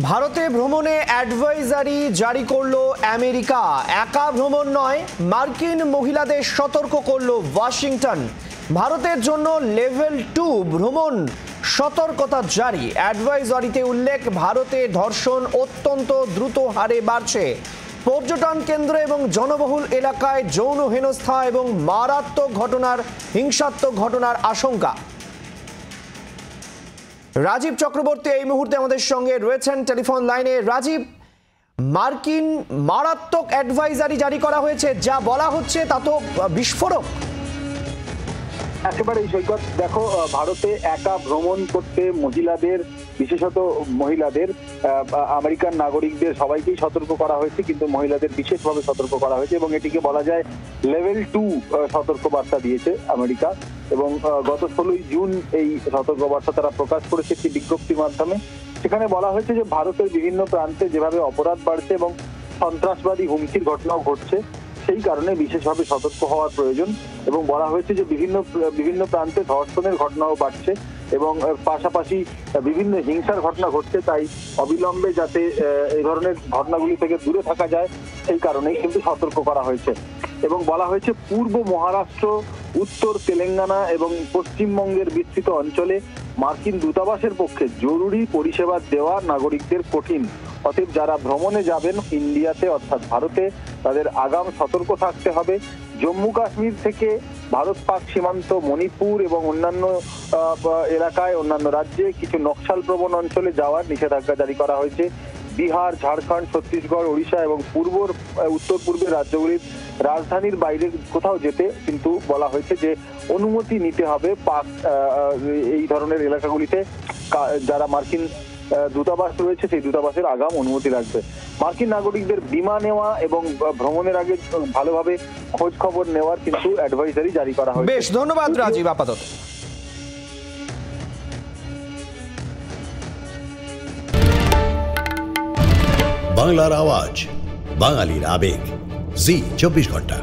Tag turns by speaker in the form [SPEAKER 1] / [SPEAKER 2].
[SPEAKER 1] ভারতে ভ্রমণে অ্যাডভাইজারি জারি করলো আমেরিকা। একা ভ্রমণ নয়, মার্কিন মহিলাদের সতর্ক করলো ওয়াশিংটন। ভারতের জন্য লেভেল 2 ভ্রমণ সতর্কতা জারি। অ্যাডভাইজারিতে উল্লেখ, ভারতে ধর্ষণ অত্যন্ত দ্রুত হারে বাড়ছে। পর্যটন কেন্দ্র এবং জনবহুল এলাকায় যৌন হেনস্থা এবং হিংসাত্মক ঘটনার আশঙ্কা। রাজীব চক্রবর্তী এই মুহূর্তে আমাদের সঙ্গে রয়েছেন টেলিফোন লাইনে। রাজীব, মার্কিন মারাত্মক অ্যাডভাইজারি জারি করা হয়েছে, যা বলা হচ্ছে তা তো বিস্ফোরক।
[SPEAKER 2] একেবারেই সৈকত, দেখো, ভারতে একা ভ্রমণ করতে মহিলাদের, বিশেষত মহিলাদের, আমেরিকান নাগরিকদের সবাইকেই সতর্ক করা হয়েছে, কিন্তু মহিলাদের বিশেষভাবে সতর্ক করা হয়েছে এবং এটিকে বলা যায় লেভেল 2 সতর্কবার্তা দিয়েছে আমেরিকা। এবং গত 16ই জুন এই সতর্কবার্তা তারা প্রকাশ করেছে একটি বিজ্ঞপ্তির মাধ্যমে। সেখানে বলা হয়েছে যে ভারতের বিভিন্ন প্রান্তে যেভাবে অপরাধ বাড়ছে এবং সন্ত্রাসবাদী হুমকির ঘটনাও ঘটছে, সেই কারণে বিশেষভাবে সতর্ক হওয়ার প্রয়োজন। এবং বলা হয়েছে যে বিভিন্ন প্রান্তে ধর্ষণের ঘটনাও বাড়ছে এবং পাশাপাশি বিভিন্ন হিংসার ঘটনা ঘটছে, তাই অবিলম্বে যাতে এই ধরনের ঘটনাগুলি থেকে দূরে থাকা যায় সেই কারণেই কিন্তু সতর্ক করা হয়েছে। এবং বলা হয়েছে পূর্ব মহারাষ্ট্র, উত্তর তেলেঙ্গানা এবং পশ্চিমবঙ্গের বিস্তৃত অঞ্চলে মার্কিন দূতাবাসের পক্ষে জরুরি পরিষেবা দেওয়া নাগরিকদের কঠিন। অতএব যারা ভ্রমণে যাবেন ইন্ডিয়াতে অর্থাৎ ভারতে, তাদের আগাম সতর্ক থাকতে হবে। জম্মু কাশ্মীর থেকে ভারত পাক সীমান্ত, মণিপুর এবং অন্যান্য এলাকায়, অন্যান্য রাজ্যে কিছু নকশাল প্রবণ অঞ্চলে যাওয়ার নিষেধাজ্ঞা জারি করা হয়েছে। বিহার, ঝাড়খণ্ড, ছত্তিশগড়, ওড়িশা এবং উত্তর পূর্বের রাজ্যগুলির রাজধানীর বাইরে কোথাও যেতে কিন্তু বলা হয়েছে যে অনুমতি নিতে হবে পাক এই ধরনের এলাকাগুলিতে যারা মার্কিন দূতাবাস রয়েছে সেই দূতাবাসের আগাম অনুমতি লাগবে। মার্কিন নাগরিকদের বীমা নেওয়া এবং ভ্রমণের আগে ভালোভাবে খোঁজ খবর নেওয়ার কিন্তু অ্যাডভাইজারি জারি করা হয়েছে।
[SPEAKER 1] বেশ, ধন্যবাদ রাজীব। আপাতত
[SPEAKER 3] বাংলার আওয়াজ, বাঙালির আবেগ, জি 24 ঘন্টা।